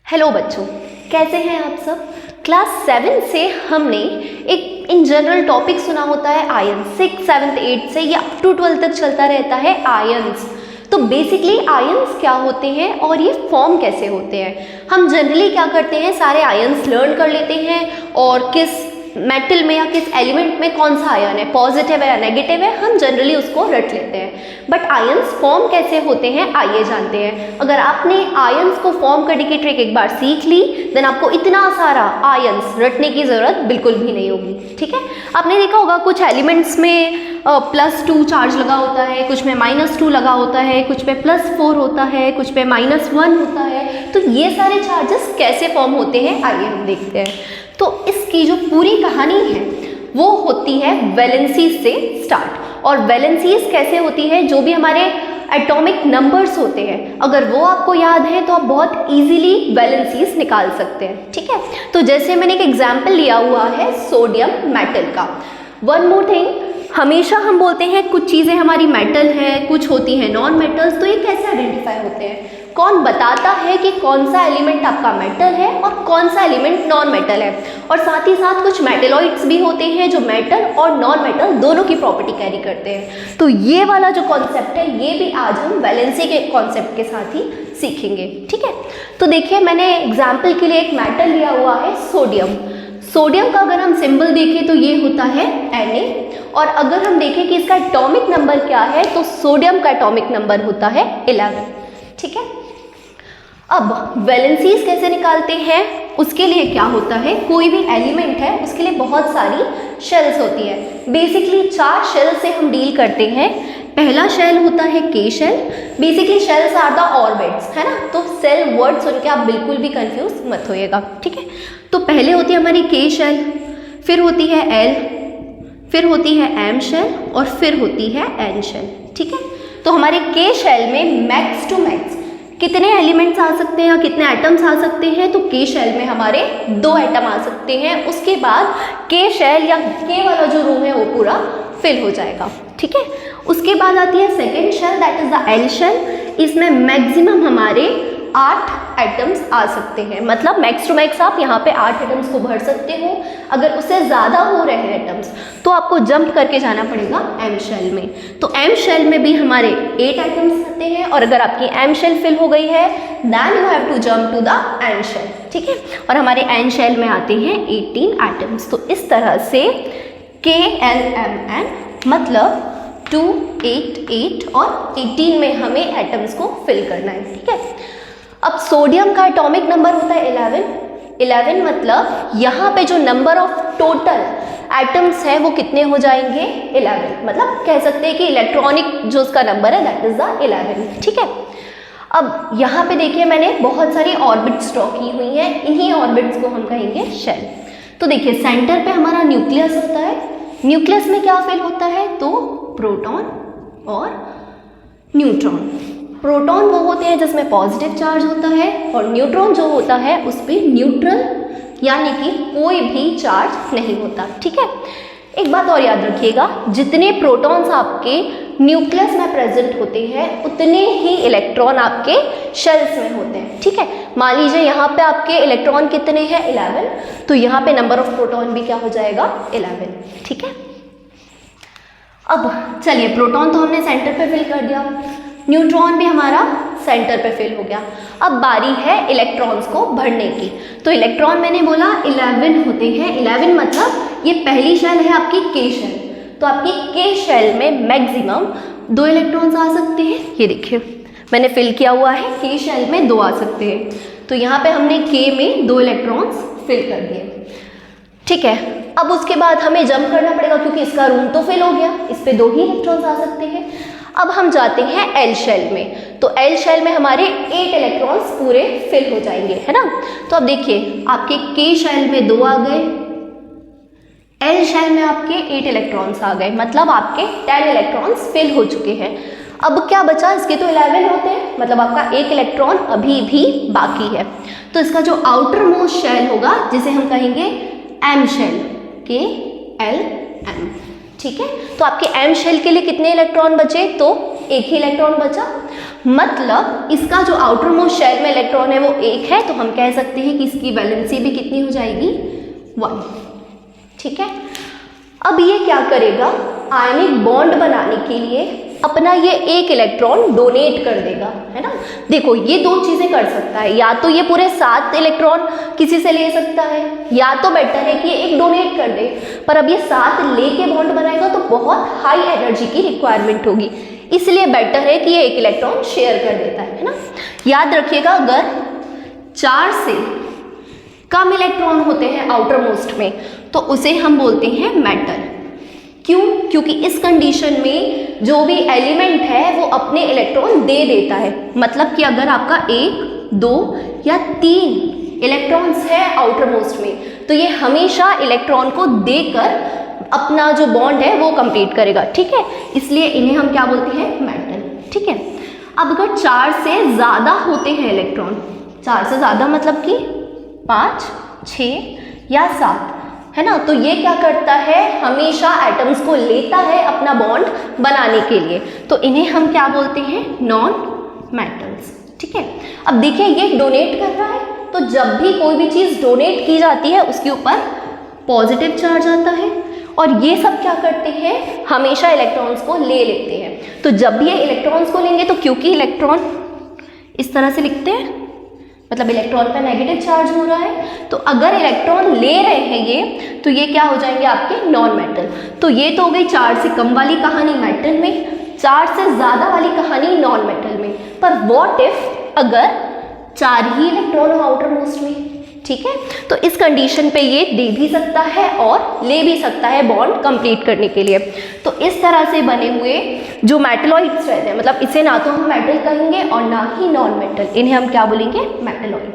Hello बच्चों, कैसे हैं आप सब। क्लास 7 से हमने एक इन जनरल टॉपिक सुना होता है आयन। 6, 7, 8 से ये अप टू 12 तक चलता रहता है आयन्स। तो बेसिकली आयन्स क्या होते हैं और ये फॉर्म कैसे होते हैं। हम जनरली क्या करते हैं, सारे आयन्स लर्न कर लेते हैं और किस मेटल में या किस एलिमेंट में कौन सा आयन है, पॉजिटिव है या नेगेटिव है, हम जनरली उसको रट लेते हैं। बट आयन्स फॉर्म कैसे होते हैं आइए जानते हैं। अगर आपने आयन्स को फॉर्म करने की ट्रिक एक बार सीख ली देन आपको इतना सारा आयन्स रटने की ज़रूरत बिल्कुल भी नहीं होगी। ठीक है, आपने देखा होगा कुछ एलिमेंट्स में +2 चार्ज लगा होता है, कुछ में -2 लगा होता है, कुछ पे +4 होता है, कुछ पे -1 होता है। तो ये सारे चार्जेस कैसे फॉर्म होते हैं आइए हम देखते हैं। तो इसकी जो पूरी कहानी है वो होती है वैलेंसीज से स्टार्ट। और वैलेंसीज कैसे होती है, जो भी हमारे एटॉमिक नंबर्स होते हैं अगर वो आपको याद है तो आप बहुत इजीली वैलेंसीज निकाल सकते हैं। ठीक है, तो जैसे मैंने एक एग्जांपल लिया हुआ है सोडियम मेटल का। वन मोर थिंग, हमेशा हम बोलते हैं कुछ चीज़ें हमारी मेटल है, कुछ होती हैं नॉन मेटल्स। तो ये कैसे आइडेंटिफाई होते हैं, कौन बताता है कि कौन सा एलिमेंट आपका मेटल है और कौन सा एलिमेंट नॉन मेटल है। और साथ ही साथ कुछ मेटेलॉइड्स भी होते हैं जो मेटल और नॉन मेटल दोनों की प्रॉपर्टी कैरी करते हैं। तो ये वाला जो कॉन्सेप्ट है ये भी आज हम वैलेंसी के कॉन्सेप्ट के साथ ही सीखेंगे। ठीक है, तो देखिए मैंने एग्जाम्पल के लिए एक मेटल लिया हुआ है सोडियम। सोडियम का अगर हम सिंबल देखें तो ये होता है Na। और अगर हम देखें कि इसका एटॉमिक नंबर क्या है तो सोडियम का एटॉमिक नंबर होता है 11। ठीक है, अब वैलेंसीज कैसे निकालते हैं, उसके लिए क्या होता है, कोई भी एलिमेंट है उसके लिए बहुत सारी शेल्स होती है। बेसिकली 4 शेल से हम डील करते हैं। पहला शेल होता है K shell. Basically shells are the orbits, है ना। तो सेल वर्ड सुन के आप बिल्कुल भी कंफ्यूज मत होइएगा। ठीक है, तो पहले होती है हमारी के शेल, फिर होती है एल, फिर होती है एम शेल और फिर होती है एन शेल। ठीक है, तो हमारे के शेल में मैक्स टू मैक्स कितने एलिमेंट्स आ सकते हैं या कितने एटम्स आ सकते हैं, तो के शेल में हमारे 2 एटम आ सकते हैं। उसके बाद के शेल या के वाला जो रूम है वो पूरा फिल हो जाएगा। ठीक है, उसके बाद आती है second shell, that is the L shell. इसमें मैक्सिमम हमारे 8 एटम्स आ सकते हैं, मतलब मैक्स टू मैक्स आप यहाँ पे 8 एटम्स को भर सकते हो। अगर उससे ज़्यादा हो रहे हैं एटम्स तो आपको जंप करके जाना पड़ेगा एम शेल में। तो एम शेल में भी हमारे 8 एटम्स आते हैं और अगर आपकी एम शेल फिल हो गई है then you have to jump to the N shell. ठीक है, और हमारे एन शेल में आते हैं 18 एटम्स। तो इस तरह से KLMN मतलब 2, 8, 8 और 18 में हमें एटम्स को फिल करना है। ठीक है, अब सोडियम का एटॉमिक नंबर होता है 11 मतलब यहाँ पे जो नंबर ऑफ टोटल एटम्स है वो कितने हो जाएंगे 11। मतलब कह सकते हैं कि इलेक्ट्रॉनिक जो उसका नंबर है दैट इज द 11। ठीक है, अब यहाँ पे देखिए मैंने बहुत सारी ऑर्बिट्स ड्रॉ की हुई हैं, इन्हीं ऑर्बिट्स को हम कहेंगे शेल। तो देखिए सेंटर पे हमारा न्यूक्लियस होता है। न्यूक्लियस में क्या फिल होता है, तो प्रोटॉन और न्यूट्रॉन। प्रोटॉन वो होते हैं जिसमें पॉजिटिव चार्ज होता है और न्यूट्रॉन जो होता है उस पर न्यूट्रल यानी कि कोई भी चार्ज नहीं होता। ठीक है, एक बात और याद रखिएगा, जितने प्रोटॉन्स आपके न्यूक्लियस में प्रेजेंट होते हैं उतने ही इलेक्ट्रॉन आपके शेल्स में होते हैं। ठीक है, मान लीजिए यहाँ पे आपके इलेक्ट्रॉन कितने हैं 11, तो यहाँ पे नंबर ऑफ प्रोटॉन भी क्या हो जाएगा 11। ठीक है, अब चलिए प्रोटॉन तो हमने सेंटर पे फिल कर दिया, न्यूट्रॉन भी हमारा सेंटर पे फिल हो गया। अब बारी है इलेक्ट्रॉन्स को भरने की। तो इलेक्ट्रॉन मैंने बोला 11 होते हैं। 11 मतलब ये पहली शेल है आपकी के शेल। तो आपकी के शेल में मैक्सिमम 2 इलेक्ट्रॉन्स आ सकते हैं। ये देखिए मैंने फिल किया हुआ है, के शेल में 2 आ सकते हैं। तो यहाँ पे हमने के में 2 इलेक्ट्रॉन्स फिल कर दिए। ठीक है, अब उसके बाद हमें जंप करना पड़ेगा क्योंकि इसका रूम तो फिल हो गया, इस पे 2 ही इलेक्ट्रॉन्स आ सकते हैं। अब हम जाते हैं एल शेल में। तो एल शेल में हमारे 8 इलेक्ट्रॉन्स पूरे फिल हो जाएंगे, है ना। तो अब देखिए आपके के शेल में 2 आ गए, एल शेल में आपके 8 इलेक्ट्रॉन्स आ गए, मतलब आपके 10 इलेक्ट्रॉन्स फिल हो चुके हैं। अब क्या बचा, इसके तो 11 होते हैं, मतलब आपका 1 इलेक्ट्रॉन अभी भी बाकी है। तो इसका जो आउटर मोस्ट शेल होगा जिसे हम कहेंगे एम शेल, KLM। ठीक है, तो आपके एम शेल के लिए कितने इलेक्ट्रॉन बचे, तो एक ही इलेक्ट्रॉन बचा, मतलब इसका जो आउटर मोस्ट शेल में इलेक्ट्रॉन है वो एक है, तो हम कह सकते हैं कि इसकी वैलेंसी भी कितनी हो जाएगी 1। ठीक है, अब ये क्या करेगा, आयनिक बॉन्ड बनाने के लिए अपना ये एक इलेक्ट्रॉन डोनेट कर देगा, है ना। देखो ये दो चीजें कर सकता है, या तो ये पूरे 7 इलेक्ट्रॉन किसी से ले सकता है, या तो बेटर है कि ये एक डोनेट कर दे। पर अब ये 7 लेके बॉन्ड बनाएगा तो बहुत हाई एनर्जी की रिक्वायरमेंट होगी, इसलिए बेटर है कि ये एक इलेक्ट्रॉन शेयर कर देता है ना। याद रखिएगा, अगर 4 से कम इलेक्ट्रॉन होते हैं आउटर मोस्ट में तो उसे हम बोलते हैं मेटल। क्यों? क्योंकि इस कंडीशन में जो भी एलिमेंट है वो अपने इलेक्ट्रॉन दे देता है, मतलब कि अगर आपका 1, 2 या 3 इलेक्ट्रॉन्स है आउटर मोस्ट में तो ये हमेशा इलेक्ट्रॉन को देकर अपना जो बॉन्ड है वो कंप्लीट करेगा। ठीक है, इसलिए इन्हें हम क्या बोलते हैं, मेटल। ठीक है, अब अगर 4 से ज़्यादा होते हैं इलेक्ट्रॉन, 4 से ज़्यादा मतलब कि 5, 6 या 7, है ना, तो ये क्या करता है, हमेशा एटम्स को लेता है अपना बॉन्ड बनाने के लिए, तो इन्हें हम क्या बोलते हैं, नॉन मेटल्स। ठीक है, अब देखिए ये डोनेट कर रहा है, तो जब भी कोई भी चीज़ डोनेट की जाती है उसके ऊपर पॉजिटिव चार्ज आता है, और ये सब क्या करते हैं, हमेशा इलेक्ट्रॉन्स को ले लेते हैं। तो जब भी ये इलेक्ट्रॉन्स को लेंगे, तो क्योंकि इलेक्ट्रॉन इस तरह से लिखते हैं, मतलब इलेक्ट्रॉन पर नेगेटिव चार्ज हो रहा है, तो अगर इलेक्ट्रॉन ले रहे हैं ये, तो ये क्या हो जाएंगे आपके नॉन मेटल। तो ये तो हो गई 4 से कम वाली कहानी मेटल में, 4 से ज़्यादा वाली कहानी नॉन मेटल में। पर व्हाट इफ अगर 4 ही इलेक्ट्रॉन हो आउटर मोस्ट में, ठीक है, तो इस कंडीशन पे ये दे भी सकता है और ले भी सकता है बॉन्ड कंप्लीट करने के लिए। तो इस तरह से बने हुए जो मेटलॉइड्स रहते हैं, मतलब इसे ना तो हम मेटल कहेंगे और ना ही नॉन मेटल, इन्हें हम क्या बोलेंगे, मेटलॉइड।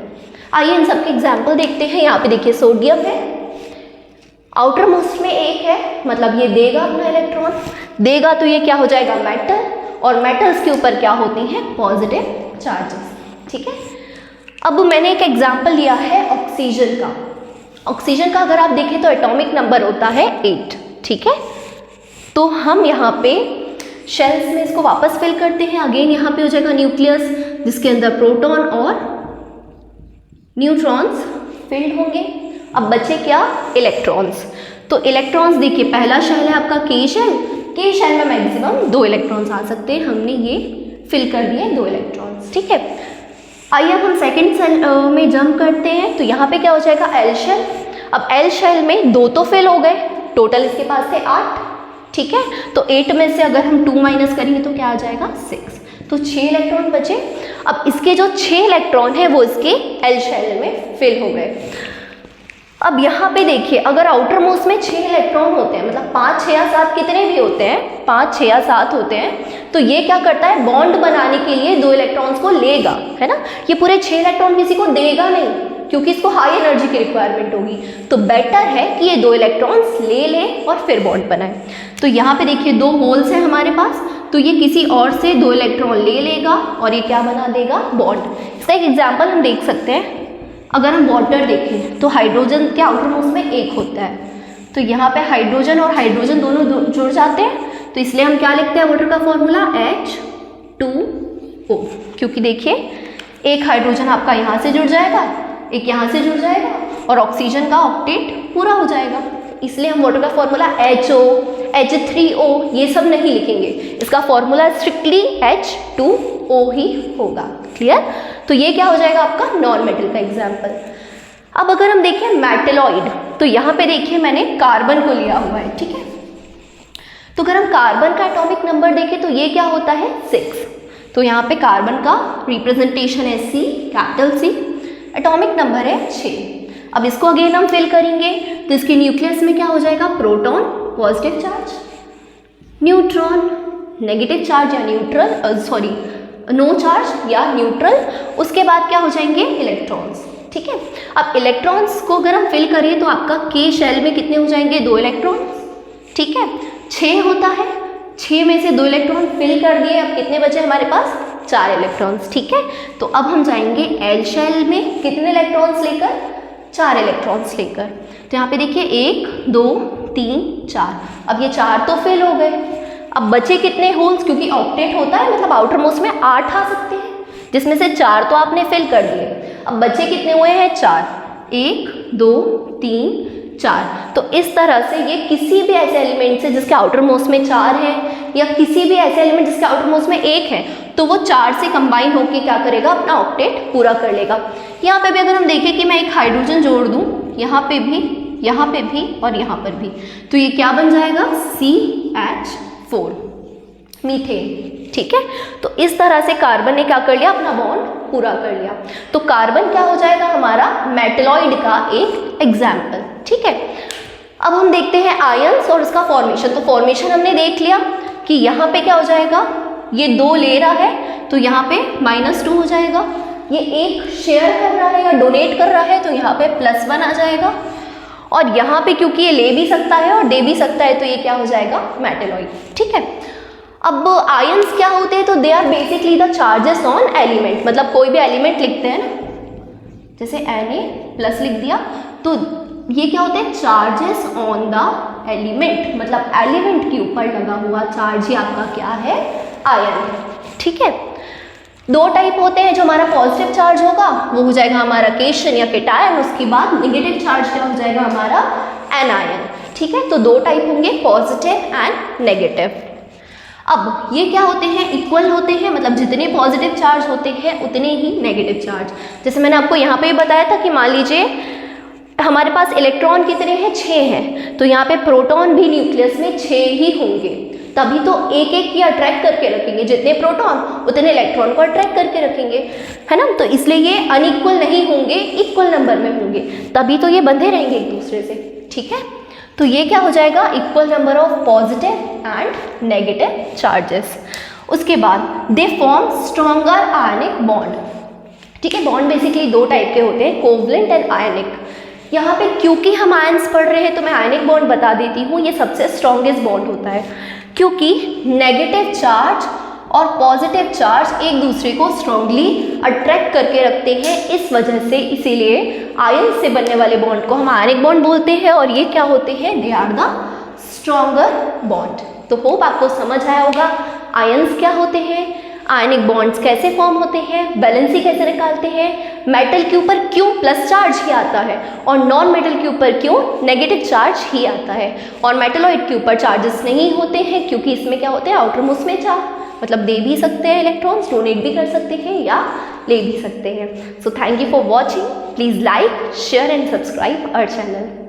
आइए इन सबके एग्जाम्पल देखते हैं। यहाँ पे देखिए सोडियम है, आउटर मोस्ट में 1 है, मतलब ये देगा अपना इलेक्ट्रॉन, देगा तो ये क्या हो जाएगा, मेटल, और मेटल्स के ऊपर क्या होती हैं, पॉजिटिव चार्जेस। ठीक है, अब मैंने एक एग्जाम्पल लिया है ऑक्सीजन का। ऑक्सीजन का अगर आप देखें तो एटॉमिक नंबर होता है 8। ठीक है, तो हम यहाँ पे शेल्स में इसको वापस फिल करते हैं। अगेन यहाँ पे हो जाएगा न्यूक्लियस, जिसके अंदर प्रोटॉन और न्यूट्रॉन्स फिल्ड होंगे। अब बचे क्या, इलेक्ट्रॉन्स। तो इलेक्ट्रॉन्स देखिए, पहला शेल है आपका के शेल, के शेल में मैक्सिमम 2 इलेक्ट्रॉन्स आ सकते हैं, हमने ये फिल कर दिए 2 इलेक्ट्रॉन्स। ठीक है, आइए अब हम सेकेंड शेल में जंप करते हैं। तो यहाँ पे क्या हो जाएगा, एल शेल। अब एल शेल में 2 तो फिल हो गए, टोटल इसके पास थे 8। ठीक है, तो 8 में से अगर हम 2 माइनस करेंगे तो क्या आ जाएगा, 6, तो 6 इलेक्ट्रॉन बचे। अब इसके जो 6 इलेक्ट्रॉन है वो इसके एल शेल में फिल हो गए। अब यहाँ पे देखिए, अगर आउटर मोस्ट में 6 इलेक्ट्रॉन होते हैं, मतलब 5, 6 या 7 कितने भी होते हैं, 5, 6 या 7 होते हैं, तो ये क्या करता है, बॉन्ड बनाने के लिए 2 इलेक्ट्रॉन्स को लेगा, है ना। ये पूरे 6 इलेक्ट्रॉन किसी को देगा नहीं, क्योंकि इसको हाई एनर्जी की रिक्वायरमेंट होगी, तो बेटर है कि ये 2 इलेक्ट्रॉन्स ले ले और फिर बॉन्ड बनाए। तो यहाँ पे देखिए 2 होल्स हैं हमारे पास, तो ये किसी और से 2 इलेक्ट्रॉन ले लेगा और ये क्या बना देगा, बॉन्ड। इसका एक एग्जाम्पल हम देख सकते हैं। अगर हम वाटर देखें तो हाइड्रोजन के आउटर मोस्ट में 1 होता है, तो यहाँ पे हाइड्रोजन और हाइड्रोजन दोनों जुड़ जाते हैं, तो इसलिए हम क्या लिखते हैं वाटर का फॉर्मूला, H2O। क्योंकि देखिए एक हाइड्रोजन आपका यहाँ से जुड़ जाएगा, एक यहाँ से जुड़ जाएगा, और ऑक्सीजन का ऑक्टेट पूरा हो जाएगा, इसलिए हम वाटर का फॉर्मूला HO, H3O ये सब नहीं लिखेंगे, इसका फॉर्मूला स्ट्रिक्टली H2O ही होगा। क्लियर? तो ये क्या हो जाएगा आपका नॉन मेटल का एग्जाम्पल। अब अगर हम देखें मेटलॉइड, तो यहाँ पे देखिए मैंने कार्बन को लिया हुआ है। ठीक है, तो अगर हम कार्बन का एटॉमिक नंबर देखें तो ये क्या होता है, 6। तो यहाँ पे कार्बन का रिप्रेजेंटेशन है C, capital C, atomic number है 6। अब इसको अगेन हम फिल करेंगे, तो इसके न्यूक्लियस में क्या हो जाएगा, proton positive charge, neutron negative charge या न्यूट्रल, नो चार्ज या न्यूट्रल, उसके बाद क्या हो जाएंगे, इलेक्ट्रॉन्स। ठीक है, अब इलेक्ट्रॉन्स को अगर हम फिल करें तो आपका के शेल में कितने हो जाएंगे, 2 इलेक्ट्रॉन्स। ठीक है, 6 होता है, 6 में से 2 इलेक्ट्रॉन फिल कर दिए, अब कितने बचे हमारे पास, 4 इलेक्ट्रॉन्स। ठीक है, तो अब हम जाएंगे एल शेल में, कितने इलेक्ट्रॉन्स लेकर, 4 इलेक्ट्रॉन्स लेकर। तो यहाँ पे देखिए 1, 2, 3, 4, अब ये 4 तो फिल हो गए। अब बचे कितने होल्स, क्योंकि ऑक्टेट होता है मतलब आउटर मोस्ट में 8 आ सकते हैं, जिसमें से 4 तो आपने फिल कर दिए। अब बचे कितने हुए हैं, 4, 1 2 3 4। तो इस तरह से ये किसी भी ऐसे एलिमेंट से जिसके आउटर मोस्ट में 4 है, या किसी भी ऐसे एलिमेंट जिसके आउटर मोस्ट में 1 है, तो वो 4 से कंबाइन होकर क्या करेगा, अपना ऑक्टेट पूरा कर लेगा। यहाँ पे भी अगर हम देखें कि मैं एक हाइड्रोजन जोड़ दूँ, यहाँ पे भी, यहाँ पे भी और यहाँ पर भी, तो ये क्या बन जाएगा, CH4 मीथेन। ठीक है, तो इस तरह से कार्बन ने क्या कर लिया, अपना बॉन्ड पूरा कर लिया। तो कार्बन क्या हो जाएगा, हमारा मेटलॉइड का एक एग्जाम्पल। ठीक है, अब हम देखते हैं आयंस और उसका फॉर्मेशन। तो फॉर्मेशन हमने देख लिया कि यहाँ पे क्या हो जाएगा, ये 2 ले रहा है तो यहाँ पे -2 हो जाएगा, ये 1 शेयर कर रहा है या डोनेट कर रहा है तो यहाँ पे +1 आ जाएगा, और यहाँ पे क्योंकि ये ले भी सकता है और दे भी सकता है तो ये क्या हो जाएगा, मेटलॉइड। ठीक है, अब आयंस क्या होते हैं, तो they are basically the charges on element. मतलब कोई भी एलिमेंट लिखते हैं ना, जैसे Na+ लिख दिया, तो ये क्या होते हैं, चार्जेस ऑन द एलिमेंट, मतलब एलिमेंट के ऊपर लगा हुआ चार्ज ही आपका क्या है, आयन। ठीक है, 2 टाइप होते हैं, जो हमारा पॉजिटिव चार्ज होगा वो हो जाएगा हमारा केशन या केटायन, उसके बाद नेगेटिव चार्ज क्या हो जाएगा, हमारा एनायन। ठीक है, तो 2 टाइप होंगे, पॉजिटिव एंड नेगेटिव। अब ये क्या होते हैं, इक्वल होते हैं, मतलब जितने पॉजिटिव चार्ज होते हैं उतने ही नेगेटिव चार्ज। जैसे मैंने आपको यहाँ पे ही बताया था कि मान लीजिए हमारे पास इलेक्ट्रॉन कितने हैं, 6 हैं, तो यहाँ पे प्रोटॉन भी न्यूक्लियस में 6 ही होंगे, तभी तो एक एक की अट्रैक्ट करके रखेंगे, जितने प्रोटॉन उतने इलेक्ट्रॉन को अट्रैक्ट करके रखेंगे, है ना। तो इसलिए ये अनइक्वल नहीं होंगे, इक्वल नंबर में होंगे, तभी तो ये बंधे रहेंगे एक दूसरे से। ठीक है, तो ये क्या हो जाएगा, equal number of positive and negative charges. उसके बाद they form stronger ionic bond. ठीक है, बॉन्ड बेसिकली 2 टाइप के होते हैं, कोवलेंट एंड आयनिक। यहाँ पे क्योंकि हम आयंस पढ़ रहे हैं तो मैं आयनिक बॉन्ड बता देती हूँ, ये सबसे स्ट्रॉन्गेस्ट बॉन्ड होता है, क्योंकि नेगेटिव चार्ज और पॉजिटिव चार्ज एक दूसरे को स्ट्रांगली अट्रैक्ट करके रखते हैं, इस वजह से इसीलिए आयन से बनने वाले बॉन्ड को हम आयनिक बॉन्ड बोलते हैं, और ये क्या होते हैं, they are the stronger bond. तो होप आपको समझ आया होगा आयंस क्या होते हैं, आयनिक बॉन्ड्स कैसे फॉर्म होते हैं, वैलेंसी कैसे निकालते हैं, मेटल के ऊपर क्यों प्लस चार्ज ही आता है और नॉन मेटल के ऊपर क्यों नेगेटिव चार्ज ही आता है, और मेटलॉइड के ऊपर चार्जेस नहीं होते हैं क्योंकि इसमें क्या होते हैं, आउटर मोस्ट में चार्ज, मतलब दे भी सकते हैं इलेक्ट्रॉन्स, डोनेट भी कर सकते हैं या ले भी सकते हैं। So thank you for watching, please like, share and subscribe our channel.